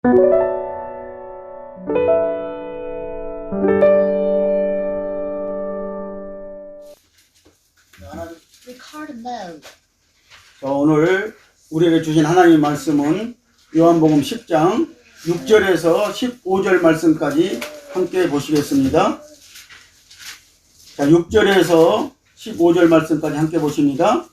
자, 오늘 우리에게 주신 하나님의 말씀은 요한복음 10장 6절에서 15절 말씀까지 함께 보시겠습니다. 자, 6절에서 15절 말씀까지 함께 보십니다.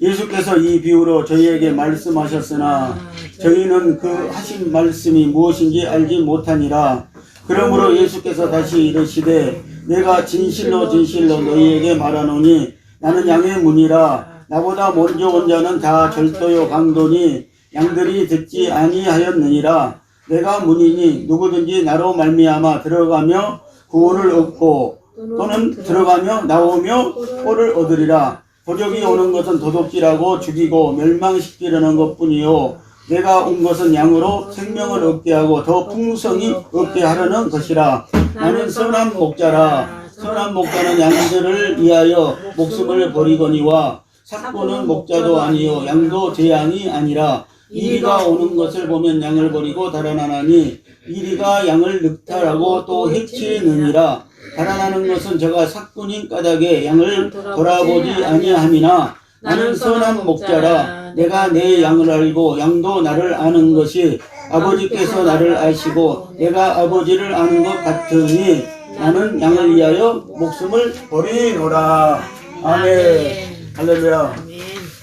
예수께서 이 비유로 저희에게 말씀하셨으나 저희는 그 하신 말씀이 무엇인지 알지 못하니라. 그러므로 예수께서 다시 이르시되 내가 진실로 진실로 너희에게 말하노니 나는 양의 문이라. 나보다 먼저 온 자는 다 절도요 강도니 양들이 듣지 아니하였느니라. 내가 문이니 누구든지 나로 말미암아 들어가며 구원을 얻고 또는 들어가며 나오며 꼴을 얻으리라. 도적이 오는 것은 도둑질하고 죽이고 멸망시키려는 것뿐이요 내가 온 것은 양으로 생명을 얻게 하고 더 풍성히 얻게 하려는 것이라. 나는 선한 목자라. 선한 목자는 양들을 위하여 목숨을 버리거니와 삭고는 목자도 아니요 양도 제 양이 아니라. 이리가 오는 것을 보면 양을 버리고 달아나나니 이리가 양을 늑탈하고 또 해치느니라. 달아나는 것은 저가 삭군인 까닭에 양을 돌아보지 아니함이나 나는 선한 목자라. 내가 내 양을 알고 양도 나를 아는 것이 아버지께서 나를 아시고 내가 아버지를 아는 것 같으니 나는 양을 위하여 목숨을 버리노라. 아멘. 할렐루야.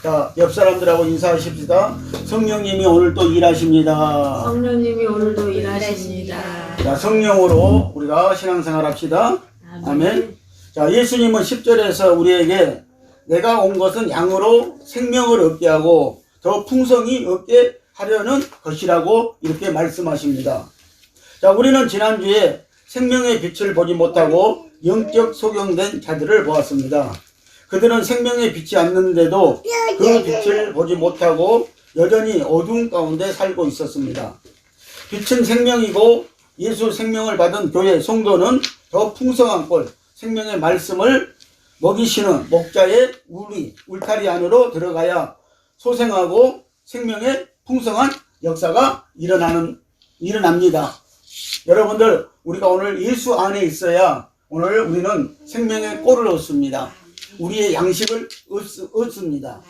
자, 옆 사람들하고 인사하십시다. 성령님이 오늘 또 일하십니다. 성령님이 오늘도 일하십니다. 자, 성령으로 우리가 신앙생활 합시다. 아멘. 자, 예수님은 10절에서 우리에게 내가 온 것은 양으로 생명을 얻게 하고 더 풍성히 얻게 하려는 것이라고 이렇게 말씀하십니다. 자, 우리는 지난주에 생명의 빛을 보지 못하고 영적 소경된 자들을 보았습니다. 그들은 생명의 빛이 않는데도 그 빛을 보지 못하고 여전히 어두운 가운데 살고 있었습니다. 빛은 생명이고 예수 생명을 받은 교회 성도는 더 풍성한 꼴, 생명의 말씀을 먹이시는 목자의 울타리 안으로 들어가야 소생하고 생명의 풍성한 역사가 일어납니다. 여러분들, 우리가 오늘 예수 안에 있어야 오늘 우리는 생명의 꼴을 얻습니다. 우리의 양식을 얻습니다.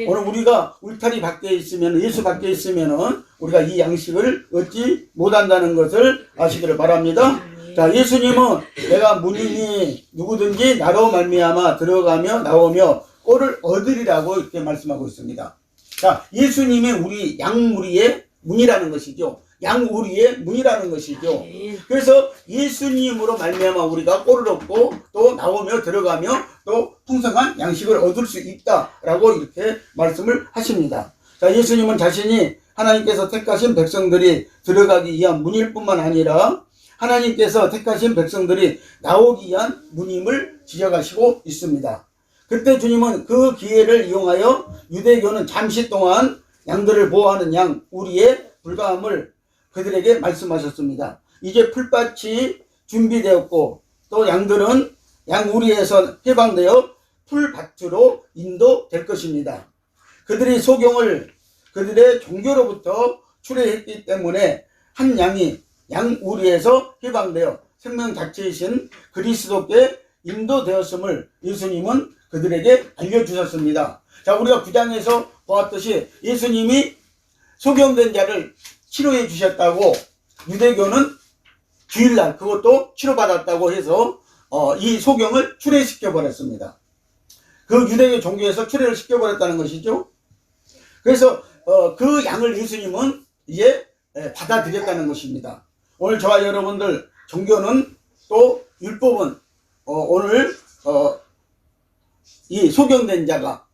오늘 우리가 울타리 밖에 있으면, 예수 밖에 있으면 우리가 이 양식을 얻지 못한다는 것을 아시기를 바랍니다. 자, 예수님은 내가 문이니 누구든지 나로 말미암아 들어가며 나오며 꼴을 얻으리라고 이렇게 말씀하고 있습니다. 자, 예수님이 우리 양무리의 문이라는 것이죠. 양우리의 문이라는 것이죠. 그래서 예수님으로 말미암아 우리가 꼴을 얻고 또 나오며 들어가며 또 풍성한 양식을 얻을 수 있다라고 이렇게 말씀을 하십니다. 자, 예수님은 자신이 하나님께서 택하신 백성들이 들어가기 위한 문일 뿐만 아니라 하나님께서 택하신 백성들이 나오기 위한 문임을 지적하시고 있습니다. 그때 주님은 그 기회를 이용하여 유대교는 잠시 동안 양들을 보호하는 양 우리의 불가함을 그들에게 말씀하셨습니다. 이제 풀밭이 준비되었고 또 양들은 양우리에서 해방되어 풀밭으로 인도될 것입니다. 그들이 소경을 그들의 종교로부터 출애했기 때문에 한 양이 양우리에서 해방되어 생명 자체이신 그리스도께 인도되었음을 예수님은 그들에게 알려주셨습니다. 자, 우리가 9장에서 보았듯이 예수님이 소경된 자를 치료해 주셨다고 유대교는 주일날 그것도 치료받았다고 해서 이 소경을 출애시켜 버렸습니다. 그 유대교 종교에서 출애를 시켜버렸다는 것이죠. 그래서 그 양을 예수님은 이제 받아들였다는 것입니다. 오늘 저와 여러분들 종교는 또 율법은 오늘 이 소경된 자가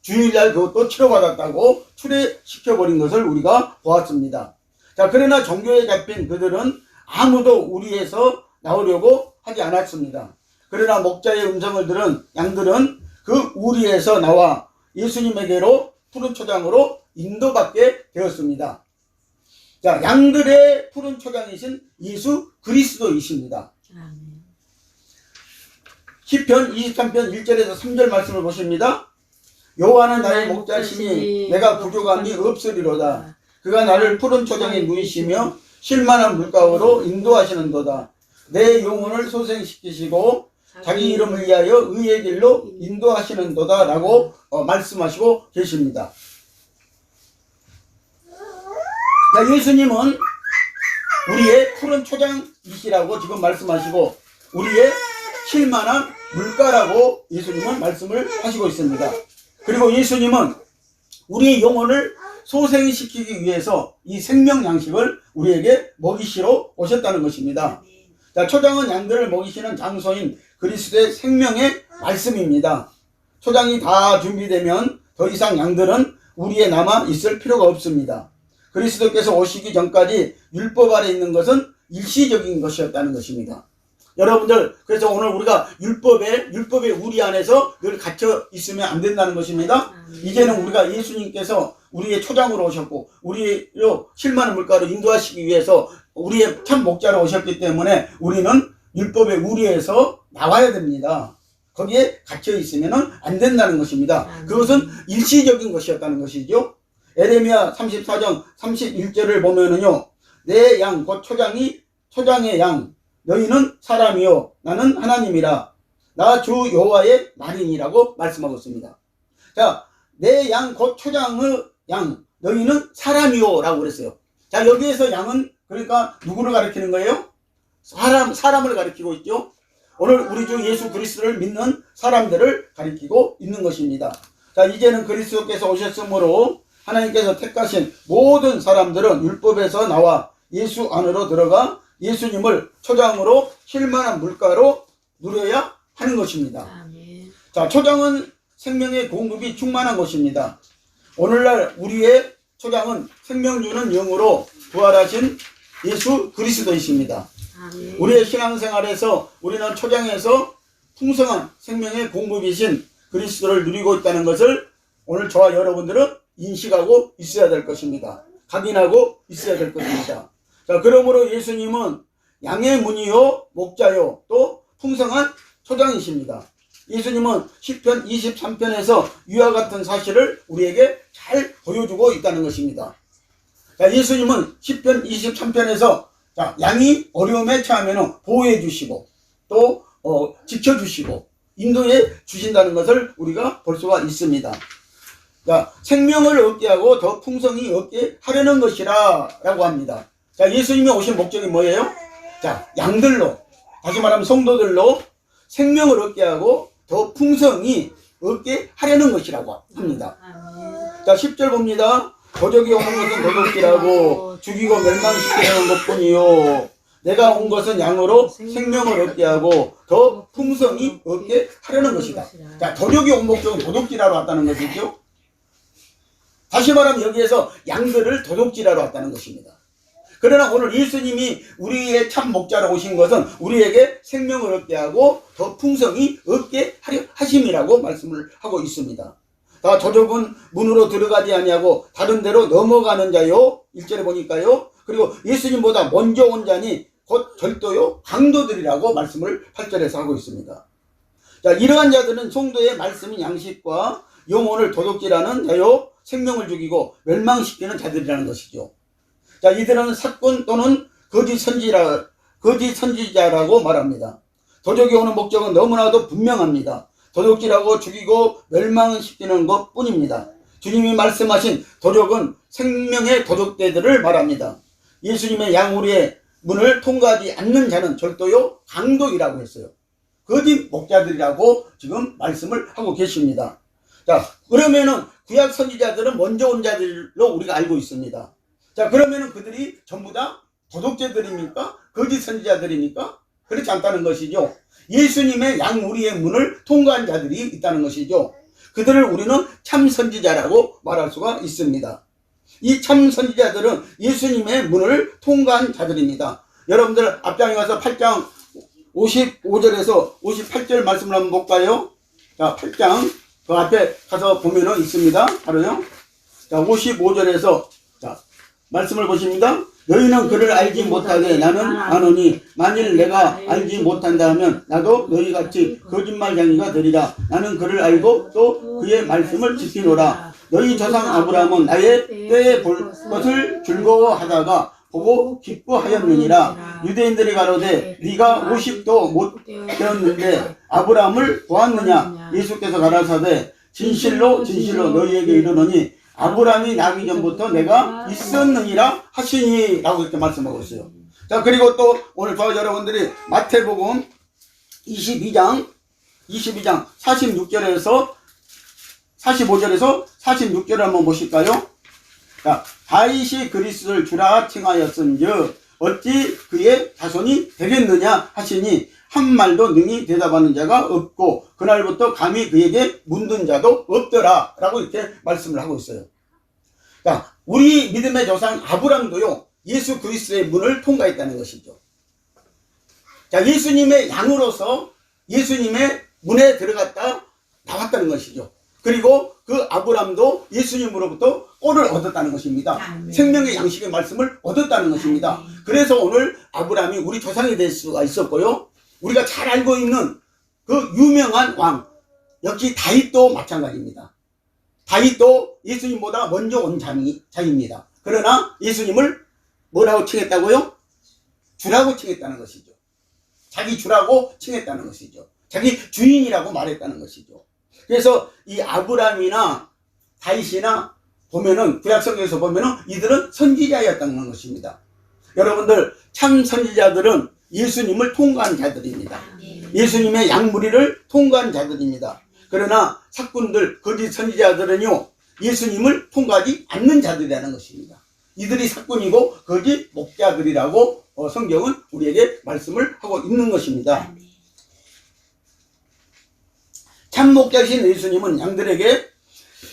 주일날 그것도 치료받았다고 출애시켜버린 것을 우리가 보았습니다. 자, 그러나 종교에 잡힌 그들은 아무도 우리에서 나오려고 하지 않았습니다. 그러나 목자의 음성을 들은 양들은 그 우리에서 나와 예수님에게로 푸른 초장으로 인도받게 되었습니다. 자, 양들의 푸른 초장이신 예수 그리스도이십니다. 시편 23편 1절에서 3절 말씀을 보십니다. 여호와는 나의 목자시니 내가 부족함이 없으리로다. 그가 나를 푸른 초장에 누이시며 쉴만한 물가로 인도하시는도다. 내 영혼을 소생시키시고 자기 이름을 위하여 의의 길로 인도하시는도다 라고 말씀하시고 계십니다. 자, 예수님은 우리의 푸른 초장이시라고 지금 말씀하시고 우리의 쉴만한 물가라고 예수님은 말씀을 하시고 있습니다. 그리고 예수님은 우리의 영혼을 소생시키기 위해서 이 생명 양식을 우리에게 먹이시러 오셨다는 것입니다. 자, 초장은 양들을 먹이시는 장소인 그리스도의 생명의 말씀입니다. 초장이 다 준비되면 더 이상 양들은 우리에 남아 있을 필요가 없습니다. 그리스도께서 오시기 전까지 율법 아래 있는 것은 일시적인 것이었다는 것입니다. 여러분들, 그래서 오늘 우리가 율법의 우리 안에서 늘 갇혀 있으면 안 된다는 것입니다. 이제는 우리가 예수님께서 우리의 초장으로 오셨고 우리로 쉴만한 물가로 인도하시기 위해서 우리의 참 목자로 오셨기 때문에 우리는 율법의 우리에서 나와야 됩니다. 거기에 갇혀 있으면 안 된다는 것입니다. 그것은 일시적인 것이었다는 것이죠. 에레미야 34장 31절을 보면은요, 내 양 곧 초장의 양 너희는 사람이요 나는 하나님이라 나 주 여호와의 말이니라고 말씀하고 있습니다. 자, 내 양 곧 초장의 양 너희는 사람이요 라고 그랬어요. 자, 여기에서 양은 그러니까 누구를 가리키는 거예요? 사람을 가리키고 있죠. 오늘 우리 주 예수 그리스도를 믿는 사람들을 가리키고 있는 것입니다. 자, 이제는 그리스도께서 오셨으므로 하나님께서 택하신 모든 사람들은 율법에서 나와 예수 안으로 들어가 예수님을 초장으로 쉴만한 물가로 누려야 하는 것입니다. 아멘. 자, 초장은 생명의 공급이 충만한 것입니다. 오늘날 우리의 초장은 생명 주는 영으로 부활하신 예수 그리스도이십니다. 아멘. 우리의 신앙생활에서 우리는 초장에서 풍성한 생명의 공급이신 그리스도를 누리고 있다는 것을 오늘 저와 여러분들은 인식하고 있어야 될 것입니다. 각인하고 있어야 될 것입니다. 자, 그러므로 예수님은 양의 문이요 목자요 또 풍성한 초장이십니다. 예수님은 시편 23편에서 이와 같은 사실을 우리에게 잘 보여주고 있다는 것입니다. 자, 예수님은 시편 23편에서 자, 양이 어려움에 처하면 보호해 주시고 또 지켜주시고 인도해 주신다는 것을 우리가 볼 수가 있습니다. 자, 생명을 얻게 하고 더 풍성히 얻게 하려는 것이라 라고 합니다. 자, 예수님이 오신 목적이 뭐예요? 자, 양들로, 다시 말하면 성도들로 생명을 얻게 하고 더 풍성히 얻게 하려는 것이라고 합니다. 자, 10절 봅니다. 도적이 오는 것은 도둑질하고 죽이고 멸망시키는 것뿐이요 내가 온 것은 양으로 생명을 얻게 하고 더 풍성히 얻게 하려는 것이다. 자, 도적이 온 목적은 도둑질하러 왔다는 것이죠. 다시 말하면 여기에서 양들을 도둑질하러 왔다는 것입니다. 그러나 오늘 예수님이 우리의 참 목자로 오신 것은 우리에게 생명을 얻게 하고 더 풍성히 얻게 하려 하심이라고 말씀을 하고 있습니다. 다 도적은 문으로 들어가지 아니하고 다른 데로 넘어가는 자요. 1절에 보니까요. 그리고 예수님보다 먼저 온 자니 곧 절도요 강도들이라고 말씀을 8절에서 하고 있습니다. 자, 이러한 자들은 성도의 말씀인 양식과 영혼을 도둑질하는 자요 생명을 죽이고 멸망시키는 자들이라는 것이죠. 자, 이들은 사꾼 또는 거짓 선지자라고 말합니다. 도적이 오는 목적은 너무나도 분명합니다. 도둑질하고 죽이고 멸망시키는 것 뿐입니다. 주님이 말씀하신 도적은 생명의 도둑대들을 말합니다. 예수님의 양우리의 문을 통과하지 않는 자는 절도요 강도이라고 했어요. 거짓 목자들이라고 지금 말씀을 하고 계십니다. 자, 그러면은 구약 선지자들은 먼저 온 자들로 우리가 알고 있습니다. 자, 그러면은 그들이 전부 다 도둑죄들입니까? 거짓 선지자들입니까? 그렇지 않다는 것이죠. 예수님의 양우리의 문을 통과한 자들이 있다는 것이죠. 그들을 우리는 참 선지자라고 말할 수가 있습니다. 이 참 선지자들은 예수님의 문을 통과한 자들입니다. 여러분들 앞장에 가서 8장 55절에서 58절 말씀을 한번 볼까요? 자, 8장 그 앞에 가서 보면은 있습니다. 바로요. 자, 55절에서 자, 말씀을 보십니다. 너희는 그를 알지 못하게 나는 아노니 만일 내가 알지 못한다 하면 나도 너희같이 거짓말쟁이가 되리라. 나는 그를 알고 또 그의 말씀을 지키노라. 너희 조상 아브라함은 나의 때에 볼 것을 즐거워하다가 보고 기뻐하였느니라. 유대인들이 가로되 네가 50도 못 되었는데 아브라함을 보았느냐. 예수께서 가라사대 진실로 진실로 너희에게 이르노니 아브라함이 나기 전부터 내가 있었느니라 하시니 라고 이렇게 말씀하고 있어요. 자, 그리고 또 오늘 저와 여러분들이 마태복음 22장 46절에서 45절에서 46절을 한번 보실까요? 자, 다윗이 그리스도를 주라 칭하였은즉 어찌 그의 자손이 되겠느냐 하시니 한 말도 능히 대답하는 자가 없고 그날부터 감히 그에게 묻는 자도 없더라 라고 이렇게 말씀을 하고 있어요. 자, 우리 믿음의 조상 아브람도요 예수 그리스도의 문을 통과했다는 것이죠. 자, 예수님의 양으로서 예수님의 문에 들어갔다 나왔다는 것이죠. 그리고 그 아브람도 예수님으로부터 꼴을 얻었다는 것입니다. 생명의 양식의 말씀을 얻었다는 것입니다. 그래서 오늘 아브람이 우리 조상이 될 수가 있었고요. 우리가 잘 알고 있는 그 유명한 왕, 역시 다윗도 마찬가지입니다. 다윗도 예수님보다 먼저 온 자입니다. 그러나 예수님을 뭐라고 칭했다고요? 주라고 칭했다는 것이죠. 자기 주라고 칭했다는 것이죠. 자기 주인이라고 말했다는 것이죠. 그래서 이 아브람이나 다윗이나 보면은 구약성경에서 보면은 이들은 선지자였다는 것입니다. 여러분들 참 선지자들은 예수님을 통과한 자들입니다. 예수님의 양무리를 통과한 자들입니다. 그러나 사꾼들 거짓 선지자들은요 예수님을 통과하지 않는 자들이라는 것입니다. 이들이 사꾼이고 거짓 목자들이라고 성경은 우리에게 말씀을 하고 있는 것입니다. 참 목자이신 예수님은 양들에게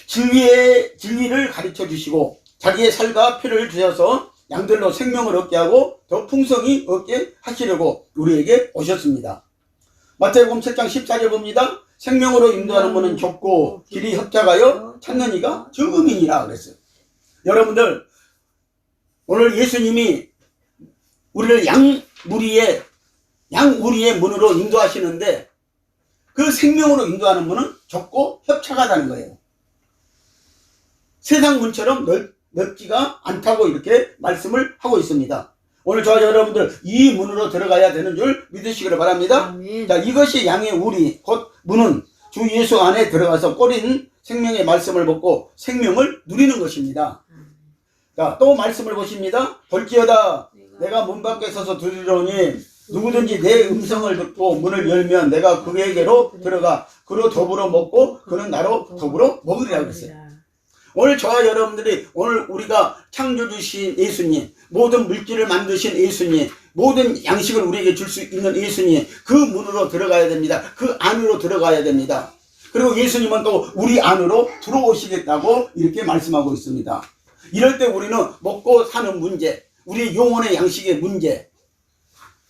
진리를 가르쳐 주시고 자기의 살과 피를 주셔서 양들로 생명을 얻게 하고 더 풍성히 얻게 하시려고 우리에게 오셨습니다. 마태복음 7장 14절 봅니다. 생명으로 인도하는 문은 좁고 길이 협착하여 찾는 이가 적음이니라 그랬어요. 여러분들 오늘 예수님이 우리를 양우리의 문으로 인도하시는데 그 생명으로 인도하는 문은 좁고 협착하다는 거예요. 세상 문처럼 넓지가 않다고 이렇게 말씀을 하고 있습니다. 오늘 저와 여러분들 이 문으로 들어가야 되는 줄 믿으시기를 바랍니다. 아멘. 자, 이것이 양의 우리 곧 문은 주 예수 안에 들어가서 꼬린 생명의 말씀을 먹고 생명을 누리는 것입니다. 자, 또 말씀을 보십니다. 볼지어다 내가 문 밖에 서서 들으려니 누구든지 내 음성을 듣고 문을 열면 내가 그에게로 들어가 그로 더불어 먹고 그는 나로 더불어 먹으리라 그랬어요. 오늘 저와 여러분들이 오늘 우리가 창조주신 예수님, 모든 물질을 만드신 예수님, 모든 양식을 우리에게 줄 수 있는 예수님, 그 문으로 들어가야 됩니다. 그 안으로 들어가야 됩니다. 그리고 예수님은 또 우리 안으로 들어오시겠다고 이렇게 말씀하고 있습니다. 이럴 때 우리는 먹고 사는 문제, 우리 영혼의 양식의 문제,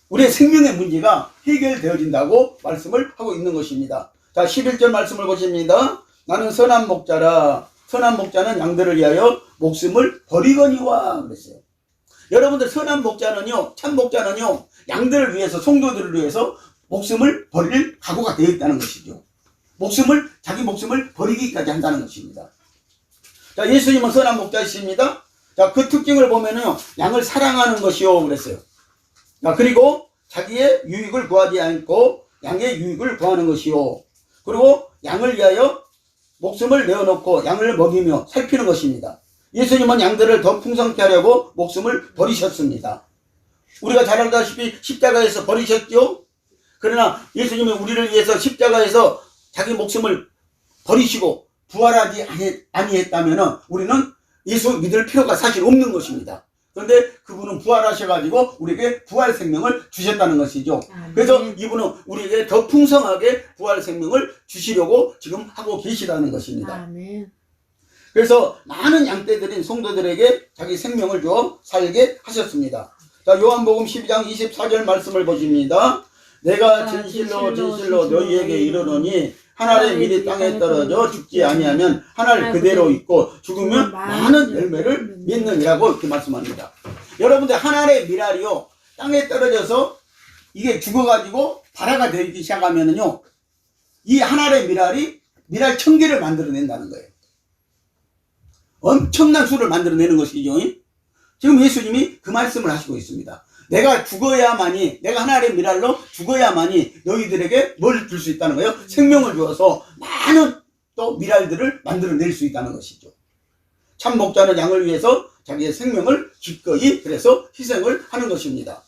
우리의 생명의 문제가 해결되어진다고 말씀을 하고 있는 것입니다. 자, 11절 말씀을 보십니다. 나는 선한 목자라. 선한 목자는 양들을 위하여 목숨을 버리거니와 그랬어요. 여러분들 선한 목자는요, 참 목자는요, 양들을 위해서, 성도들을 위해서 목숨을 버릴 각오가 되어 있다는 것이죠. 자기 목숨을 버리기까지 한다는 것입니다. 자, 예수님은 선한 목자이십니다. 자, 그 특징을 보면요, 양을 사랑하는 것이요 그랬어요. 자, 그리고 자기의 유익을 구하지 않고 양의 유익을 구하는 것이요. 그리고 양을 위하여 목숨을 내어놓고 양을 먹이며 살피는 것입니다. 예수님은 양들을 더 풍성케 하려고 목숨을 버리셨습니다. 우리가 잘 알다시피 십자가에서 버리셨죠? 그러나 예수님이 우리를 위해서 십자가에서 자기 목숨을 버리시고 부활하지 아니했다면 우리는 예수 믿을 필요가 사실 없는 것입니다. 그런데 그분은 부활하셔가지고 우리에게 부활 생명을 주셨다는 것이죠. 그래서 이분은 우리에게 더 풍성하게 부활 생명을 주시려고 지금 하고 계시다는 것입니다. 그래서 많은 양떼들인 성도들에게 자기 생명을 주어 살게 하셨습니다. 자, 요한복음 12장 24절 말씀을 보십니다. 내가 진실로 진실로 너희에게 이르노니 한 알의 밀이 땅에 떨어져 죽지 아니하면 한 알 그대로 있고 죽으면 많은 열매를 맺느니라고 이렇게 말씀합니다. 여러분들 한 알의 밀알이요 땅에 떨어져서 이게 죽어가지고 발화가 되기 시작하면은요 이 한 알의 밀알이 밀알 1000개를 만들어낸다는 거예요. 엄청난 수를 만들어내는 것이죠. 지금 예수님이 그 말씀을 하시고 있습니다. 내가 죽어야만이, 내가 하나님의 미랄로 죽어야만이 너희들에게 뭘 줄 수 있다는 거예요? 생명을 주어서 많은 또 미랄들을 만들어낼 수 있다는 것이죠. 참 목자는 양을 위해서 자기의 생명을 기꺼이 그래서 희생을 하는 것입니다.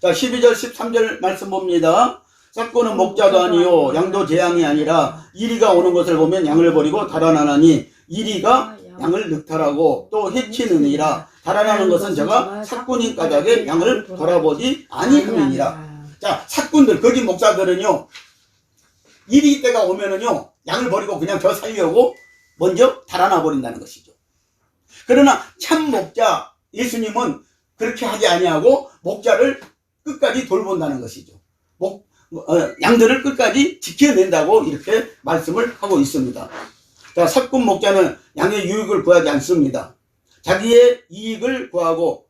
자, 12절 13절 말씀 봅니다. 삭고는 목자도 아니요 양도 재앙이 아니라 이리가 오는 것을 보면 양을 버리고 달아나나니 이리가 양을 늑탈하고 또 해치느니라. 달아나는 것은 저가 삭군인 까닭에 양을 돌아보지 아니함이니라. 자, 삭군들, 거짓 목사들은요, 이리 때가 오면은요, 양을 버리고 그냥 저 살려고 먼저 달아나 버린다는 것이죠. 그러나 참 목자, 예수님은 그렇게 하지 아니하고 목자를 끝까지 돌본다는 것이죠. 양들을 끝까지 지켜낸다고 이렇게 말씀을 하고 있습니다. 자, 삭군 목자는 양의 유익을 구하지 않습니다. 자기의 이익을 구하고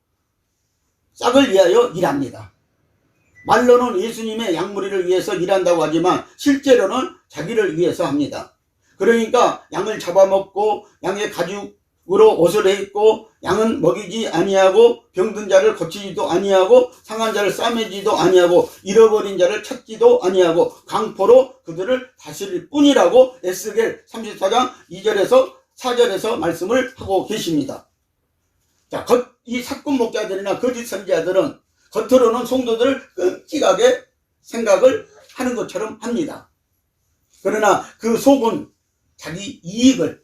싹을 위하여 일합니다. 말로는 예수님의 양무리를 위해서 일한다고 하지만 실제로는 자기를 위해서 합니다. 그러니까 양을 잡아먹고 양의 가죽으로 옷을 해입고 양은 먹이지 아니하고 병든 자를 고치지도 아니하고 상한 자를 싸매지도 아니하고 잃어버린 자를 찾지도 아니하고 강포로 그들을 다스릴 뿐이라고 에스겔 34장 2절에서 4절에서 말씀을 하고 계십니다. 자, 이 삭군 목자들이나 거짓 선지자들은 겉으로는 성도들을 끔찍하게 생각을 하는 것처럼 합니다. 그러나 그 속은 자기 이익을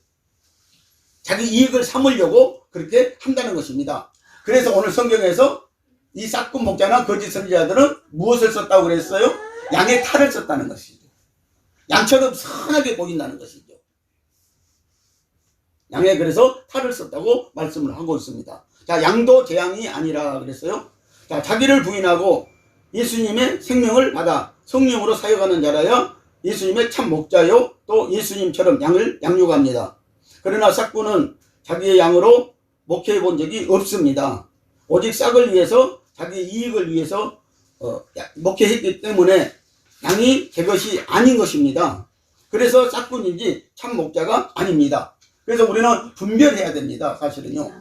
삼으려고 그렇게 한다는 것입니다. 그래서 오늘 성경에서 이 삭군 목자나 거짓 선지자들은 무엇을 썼다고 그랬어요? 양의 탈을 썼다는 것이죠. 양처럼 선하게 보인다는 것이죠. 양에 그래서 탈을 썼다고 말씀을 하고 있습니다. 자, 양도 재앙이 아니라 그랬어요. 자, 자기를 부인하고 예수님의 생명을 받아 성령으로 사역하는 자라야 예수님의 참 목자요 또 예수님처럼 양을 양육합니다. 그러나 삭군은 자기의 양으로 목회해 본 적이 없습니다. 오직 싹을 위해서 자기 이익을 위해서 목회했기 때문에 양이 제 것이 아닌 것입니다. 그래서 삭군인지 참 목자가 아닙니다. 그래서 우리는 분별해야 됩니다. 사실은요.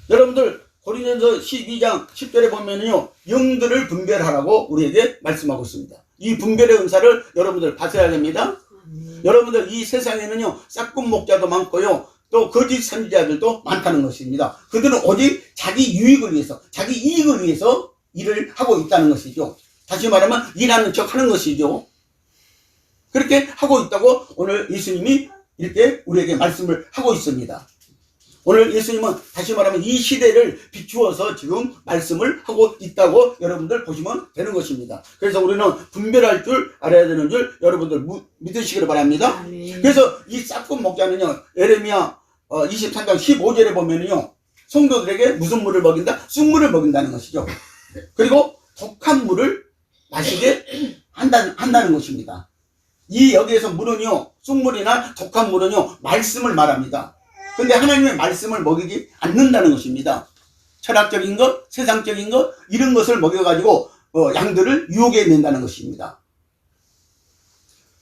여러분들 고린도전서 12장 10절에 보면요, 영들을 분별하라고 우리에게 말씀하고 있습니다. 이 분별의 은사를 여러분들 받아야 됩니다. 여러분들 이 세상에는요, 싹군 목자도 많고요, 또 거짓 선지자들도 많다는 것입니다. 그들은 오직 자기 유익을 위해서, 자기 이익을 위해서 일을 하고 있다는 것이죠. 다시 말하면 일하는 척 하는 것이죠. 그렇게 하고 있다고 오늘 예수님이 이렇게 우리에게 말씀을 하고 있습니다. 오늘 예수님은 다시 말하면 이 시대를 비추어서 지금 말씀을 하고 있다고 여러분들 보시면 되는 것입니다. 그래서 우리는 분별할 줄 알아야 되는 줄 여러분들 믿으시기를 바랍니다. 그래서 이 싹군 목자는요, 예레미야 23장 15절에 보면요, 성도들에게 무슨 물을 먹인다? 쑥물을 먹인다는 것이죠. 그리고 독한 물을 마시게 한다는 것입니다. 이 여기에서 물은요, 쑥물이나 독한 물은요, 말씀을 말합니다. 근데 하나님의 말씀을 먹이지 않는다는 것입니다. 철학적인 것, 세상적인 것, 이런 것을 먹여가지고 양들을 유혹해 낸다는 것입니다.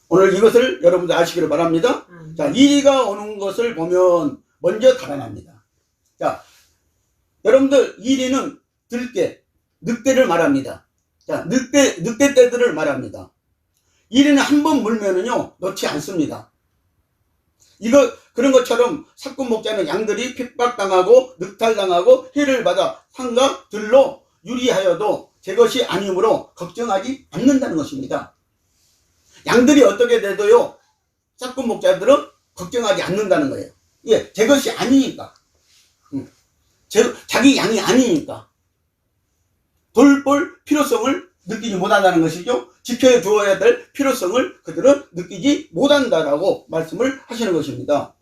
오늘 이것을 여러분들 아시기를 바랍니다. 자, 이리가 오는 것을 보면 먼저 달아납니다. 자, 여러분들 이리는 들깨, 늑대를 말합니다. 자, 늑대 떼들을 말합니다. 이리는 한 번 물면은요, 놓지 않습니다. 그런 것처럼 삭군 목자는 양들이 핍박당하고 늑탈당하고 해를 받아 상과 들로 유리하여도 제 것이 아니므로 걱정하지 않는다는 것입니다. 양들이 어떻게 돼도요, 삭군 목자들은 걱정하지 않는다는 거예요. 예, 제 것이 아니니까. 자기 양이 아니니까. 돌볼 필요성을 느끼지 못한다는 것이죠. 지켜 주어야 될 필요성을 그들은 느끼지 못한다라고 말씀을 하시는 것입니다.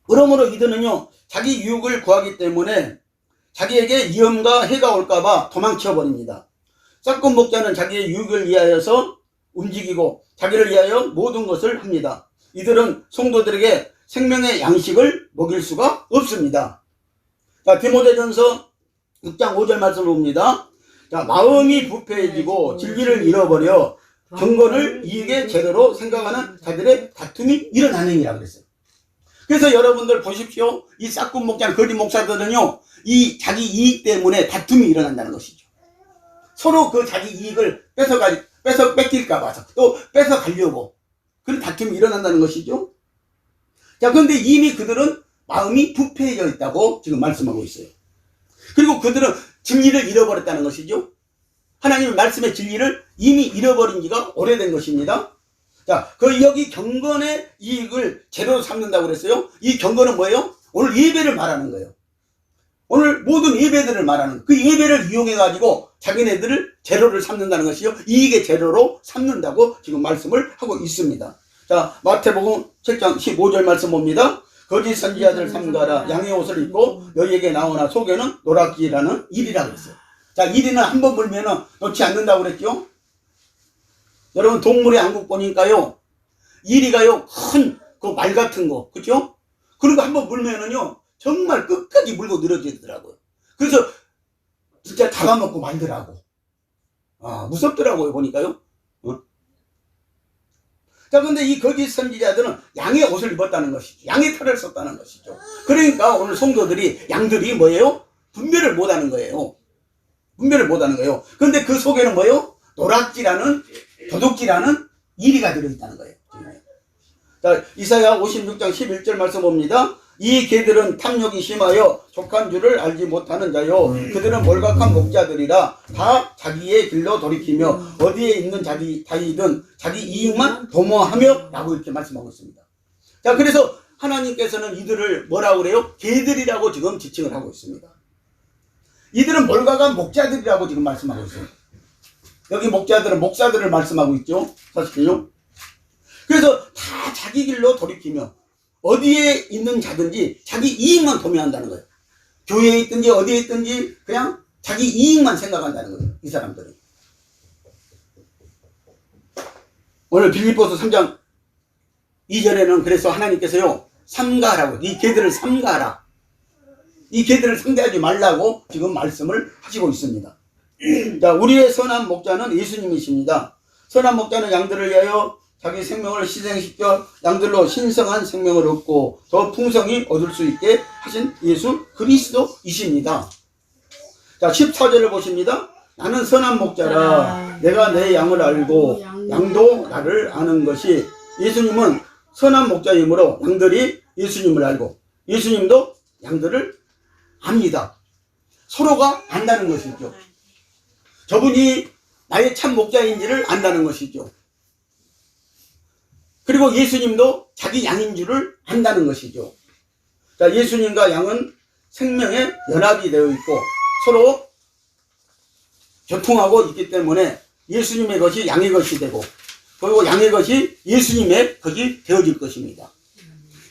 그러므로 이들은요, 자기 유익을 구하기 때문에 자기에게 위험과 해가 올까봐 도망쳐 버립니다. 싹군 목자는 자기의 유익을 위하여서 움직이고 자기를 위하여 모든 것을 합니다. 이들은 성도들에게 생명의 양식을 먹일 수가 없습니다. 자, 디모데전서 6장 5절 말씀을 봅니다. 자, 마음이 부패해지고 진리를 잃어버려 경건을 이익의 제도로 생각하는 자들의 다툼이 일어나느니라 그랬어요. 그래서 여러분들 보십시오. 이 싹군 목장, 거짓 목사들은요, 이 자기 이익 때문에 다툼이 일어난다는 것이죠. 서로 그 자기 이익을 뺏길까 봐서, 또 뺏어가려고. 그런 다툼이 일어난다는 것이죠. 자, 그런데 이미 그들은 마음이 부패해져 있다고 지금 말씀하고 있어요. 그리고 그들은 진리를 잃어버렸다는 것이죠. 하나님의 말씀의 진리를 이미 잃어버린 지가 오래된 것입니다. 자, 여기 경건의 이익을 재료로 삼는다고 그랬어요. 이 경건은 뭐예요? 오늘 예배를 말하는 거예요. 오늘 모든 예배들을 말하는, 그 예배를 이용해가지고 자기네들을 재료를 삼는다는 것이요. 이익의 재료로 삼는다고 지금 말씀을 하고 있습니다. 자, 마태복음 7장 15절 말씀 봅니다. 거짓 선지자들 삼가라. 양의 옷을 입고 너희에게 나오나 속에는 노랗기라는 일이라 그랬어요. 자, 일이는 한 번 물면은 놓지 않는다고 그랬죠. 여러분, 동물의 안국 보니까요, 이리가요, 큰 그 말 같은 거, 그죠? 그리고 한 번 물면은요, 정말 끝까지 물고 늘어지더라고요. 그래서 진짜 잡아먹고 말더라고. 아, 무섭더라고요, 보니까요. 자, 근데 이 거짓 선지자들은 양의 옷을 입었다는 것이죠. 양의 털을 썼다는 것이죠. 그러니까 오늘 성도들이, 양들이 뭐예요? 분별을 못 하는 거예요. 분별을 못 하는 거예요. 근데 그 속에는 뭐예요? 노랗지라는, 도둑질하는 이리가 들어있다는 거예요. 자, 이사야 56장 11절 말씀 봅니다. 이 개들은 탐욕이 심하여 족한 줄을 알지 못하는 자요. 그들은 몰각한 목자들이라 다 자기의 길로 돌이키며 어디에 있는 자이든 자기 이익만 도모하며 라고 이렇게 말씀하고 있습니다. 자, 그래서 하나님께서는 이들을 뭐라고 그래요? 개들이라고 지금 지칭을 하고 있습니다. 이들은 몰각한 목자들이라고 지금 말씀하고 있어요. 여기 목자들은 목사들을 말씀하고 있죠. 사실은요. 그래서 다 자기 길로 돌이키며 어디에 있는 자든지 자기 이익만 도모한다는 거예요. 교회에 있든지 어디에 있든지 그냥 자기 이익만 생각한다는 거예요. 이 사람들은. 오늘 빌립보서 3장 2절에는 그래서 하나님께서요, 삼가라고, 이 개들을 삼가라. 이 개들을 상대하지 말라고 지금 말씀을 하시고 있습니다. 자, 우리의 선한 목자는 예수님이십니다. 선한 목자는 양들을 위하여 자기 생명을 희생시켜 양들로 신성한 생명을 얻고 더 풍성히 얻을 수 있게 하신 예수 그리스도이십니다. 자, 14절을 보십니다. 나는 선한 목자라 내가 내 양을 알고 양도 나를 아는 것이. 예수님은 선한 목자이므로 양들이 예수님을 알고 예수님도 양들을 압니다. 서로가 안다는 것이죠. 저분이 나의 참 목자인지를 안다는 것이죠. 그리고 예수님도 자기 양인 줄을 안다는 것이죠. 자, 예수님과 양은 생명의 연합이 되어 있고 서로 교통하고 있기 때문에 예수님의 것이 양의 것이 되고 그리고 양의 것이 예수님의 것이 되어질 것입니다.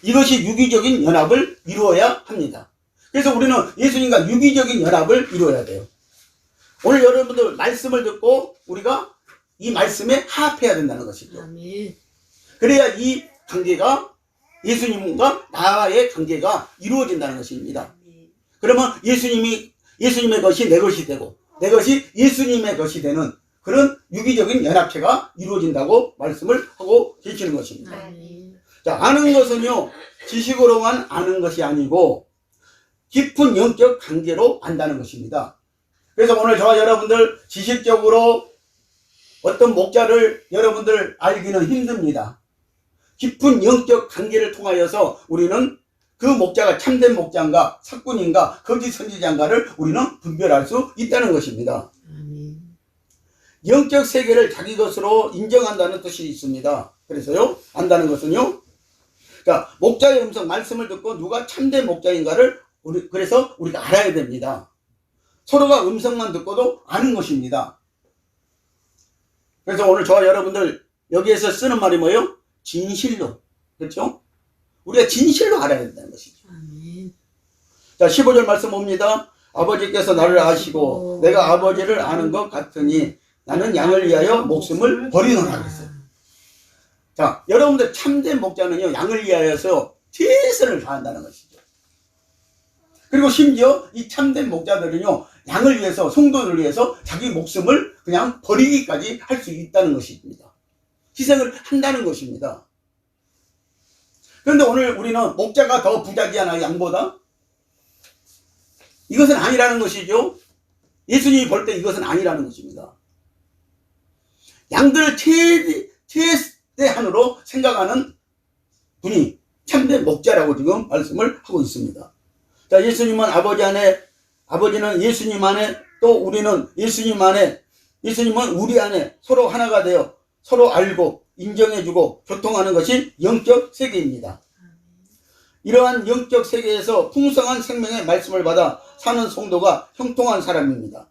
이것이 유기적인 연합을 이루어야 합니다. 그래서 우리는 예수님과 유기적인 연합을 이루어야 돼요. 오늘 여러분들 말씀을 듣고 우리가 이 말씀에 합해야 된다는 것이죠. 아멘. 그래야 이 관계가 예수님과 나의 관계가 이루어진다는 것입니다. 그러면 예수님의 것이 내 것이 되고 내 것이 예수님의 것이 되는 그런 유기적인 연합체가 이루어진다고 말씀을 하고 계시는 것입니다. 아멘. 자, 아는 것은요, 지식으로만 아는 것이 아니고 깊은 영적 관계로 안다는 것입니다. 그래서 오늘 저와 여러분들 지식적으로 어떤 목자를 여러분들 알기는 힘듭니다. 깊은 영적 관계를 통하여서 우리는 그 목자가 참된 목자인가 삭군인가 거짓 선지자인가를 우리는 분별할 수 있다는 것입니다. 아멘. 영적 세계를 자기 것으로 인정한다는 뜻이 있습니다. 그래서요, 안다는 것은요, 자, 목자의 음성 말씀을 듣고 누가 참된 목자인가를 그래서 우리가 알아야 됩니다. 서로가 음성만 듣고도 아는 것입니다. 그래서 오늘 저와 여러분들 여기에서 쓰는 말이 뭐예요? 진실로. 그렇죠? 우리가 진실로 알아야 된다는 것이죠. 아멘. 자, 15절 말씀 봅니다. 아버지께서 나를 아시고 내가 아버지를 아는 것 같으니 나는 양을 위하여 목숨을 버리노라 그랬어요. 자, 여러분들 참된 목자는요, 양을 위하여서 최선을 다한다는 것이죠. 그리고 심지어 이 참된 목자들은요, 양을 위해서, 성도를 위해서 자기 목숨을 그냥 버리기까지 할 수 있다는 것입니다. 희생을 한다는 것입니다. 그런데 오늘 우리는 목자가 더 부자지않아요, 양보다? 이것은 아니라는 것이죠. 예수님이 볼 때 이것은 아니라는 것입니다. 양들을 최대한으로 생각하는 분이 참된 목자라고 지금 말씀을 하고 있습니다. 자, 예수님은 아버지 안에, 아버지는 예수님 안에, 또 우리는 예수님 안에, 예수님은 우리 안에 서로 하나가 되어 서로 알고 인정해주고 교통하는 것이 영적 세계입니다. 이러한 영적 세계에서 풍성한 생명의 말씀을 받아 사는 성도가 형통한 사람입니다.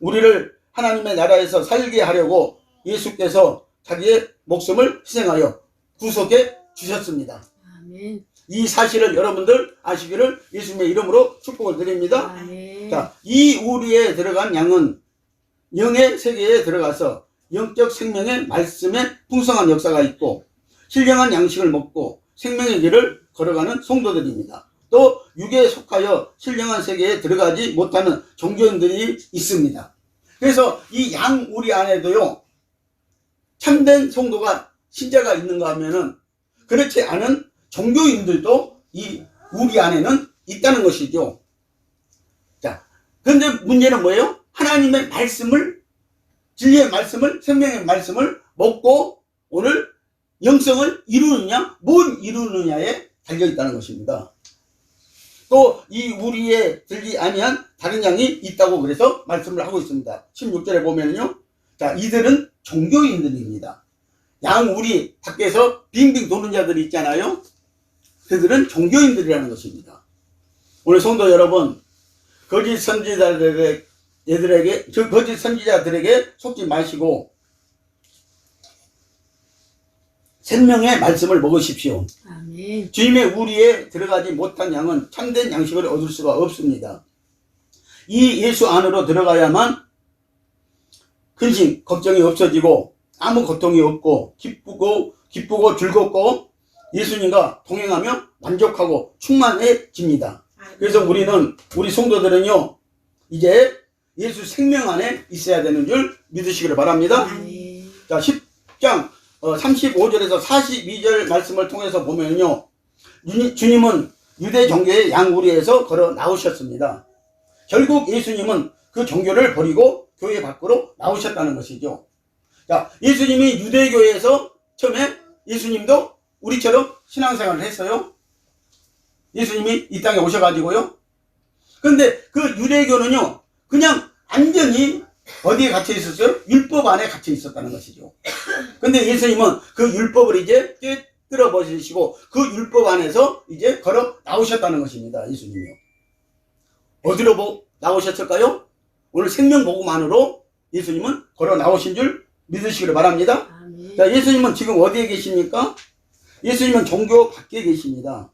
우리를 하나님의 나라에서 살게 하려고 예수께서 자기의 목숨을 희생하여 구속해 주셨습니다. 아멘. 이 사실을 여러분들 아시기를 예수님의 이름으로 축복을 드립니다. 아멘. 자, 이 우리에 들어간 양은 영의 세계에 들어가서 영적 생명의 말씀에 풍성한 역사가 있고 신령한 양식을 먹고 생명의 길을 걸어가는 성도들입니다. 또 육에 속하여 신령한 세계에 들어가지 못하는 종교인들이 있습니다. 그래서 이 양 우리 안에도요, 참된 성도가 신자가 있는가 하면은 그렇지 않은 종교인들도 이 우리 안에는 있다는 것이죠. 자, 그런데 문제는 뭐예요? 하나님의 말씀을, 진리의 말씀을, 생명의 말씀을 먹고 오늘 영성을 이루느냐, 뭘 이루느냐에 달려있다는 것입니다. 또 이 우리에 들지 아니한 다른 양이 있다고 그래서 말씀을 하고 있습니다. 16절에 보면요, 자, 이들은 종교인들입니다. 양 우리 밖에서 빙빙 도는 자들이 있잖아요. 그들은 종교인들이라는 것입니다. 오늘 성도 여러분, 거짓 선지자들에게 속지 마시고 생명의 말씀을 먹으십시오. 아멘. 주님의 우리에 들어가지 못한 양은 참된 양식을 얻을 수가 없습니다. 이 예수 안으로 들어가야만 근심, 걱정이 없어지고 아무 고통이 없고 기쁘고 즐겁고 예수님과 동행하며 만족하고 충만해집니다. 그래서 우리 성도들은요, 이제 예수 생명 안에 있어야 되는 줄 믿으시기를 바랍니다. 아멘. 자, 10장 35절에서 42절 말씀을 통해서 보면요, 주님은 유대 종교의 양우리에서 걸어 나오셨습니다. 결국 예수님은 그 종교를 버리고 교회 밖으로 나오셨다는 것이죠. 자, 예수님이 유대교에서 처음에 예수님도 우리처럼 신앙생활을 했어요. 예수님이 이 땅에 오셔가지고요. 근데 그 유대교는요, 그냥 완전히 어디에 갇혀 있었어요? 율법 안에 갇혀 있었다는 것이죠. 근데 예수님은 그 율법을 이제 깨뜨려 버리시고 그 율법 안에서 이제 걸어 나오셨다는 것입니다. 예수님이요. 어디로 나오셨을까요? 오늘 생명복음안으로 예수님은 걸어 나오신 줄 믿으시기를 바랍니다. 아멘. 자, 예수님은 지금 어디에 계십니까? 예수님은 종교 밖에 계십니다.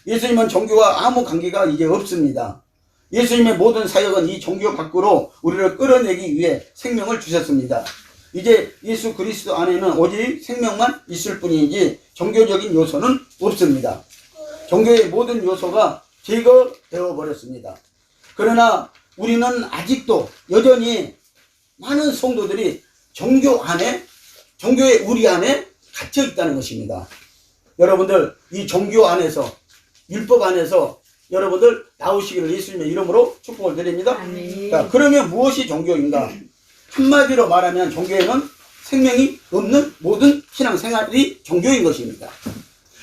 예수님은 종교와 아무 관계가 이제 없습니다. 예수님의 모든 사역은 이 종교 밖으로 우리를 끌어내기 위해 생명을 주셨습니다. 이제 예수 그리스도 안에는 오직 생명만 있을 뿐이지 종교적인 요소는 없습니다. 종교의 모든 요소가 제거되어 버렸습니다. 그러나 우리는 아직도 여전히 많은 성도들이 종교의 우리 안에 갇혀 있다는 것입니다. 여러분들, 이 종교 안에서, 율법 안에서 여러분들 나오시기를 예수님의 이름으로 축복을 드립니다. 아멘. 자, 그러면 무엇이 종교인가? 한마디로 말하면 종교에는 생명이 없는 모든 신앙생활이 종교인 것입니다.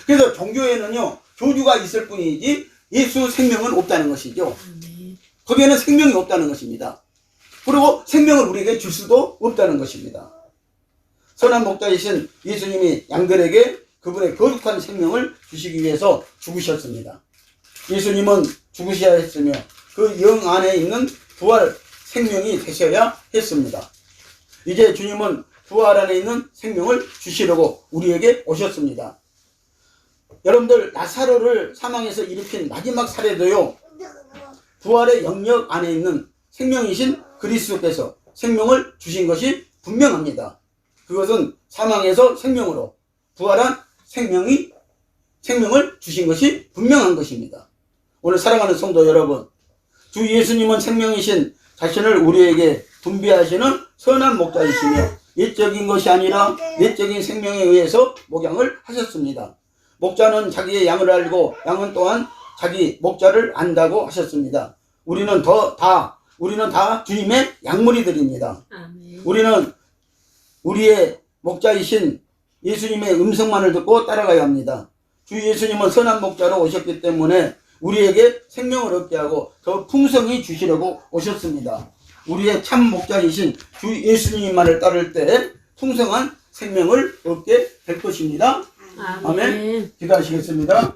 그래서 종교에는요, 교주가 있을 뿐이지 예수 생명은 없다는 것이죠. 아멘. 거기에는 생명이 없다는 것입니다. 그리고 생명을 우리에게 줄 수도 없다는 것입니다. 선한 목자이신 예수님이 양들에게 그분의 거룩한 생명을 주시기 위해서 죽으셨습니다. 예수님은 죽으셔야 했으며 그 영 안에 있는 부활 생명이 되셔야 했습니다. 이제 주님은 부활 안에 있는 생명을 주시려고 우리에게 오셨습니다. 여러분들, 나사로를 사망에서 일으킨 마지막 사례도요, 부활의 영역 안에 있는 생명이신 그리스도께서 생명을 주신 것이 분명합니다. 그것은 사망에서 생명으로 부활한 생명을 주신 것이 분명한 것입니다. 오늘 사랑하는 성도 여러분, 주 예수님은 생명이신 자신을 우리에게 분배하시는 선한 목자이시며 옛적인 것이 아니라 옛적인 생명에 의해서 목양을 하셨습니다. 목자는 자기의 양을 알고 양은 또한 자기 목자를 안다고 하셨습니다. 우리는 다 주님의 양무리들입니다. 아멘. 우리는 우리의 목자이신 예수님의 음성만을 듣고 따라가야 합니다. 주 예수님은 선한 목자로 오셨기 때문에 우리에게 생명을 얻게 하고 더 풍성히 주시려고 오셨습니다. 우리의 참 목자이신 주 예수님만을 따를 때 풍성한 생명을 얻게 될 것입니다. 아멘. 기도하시겠습니다.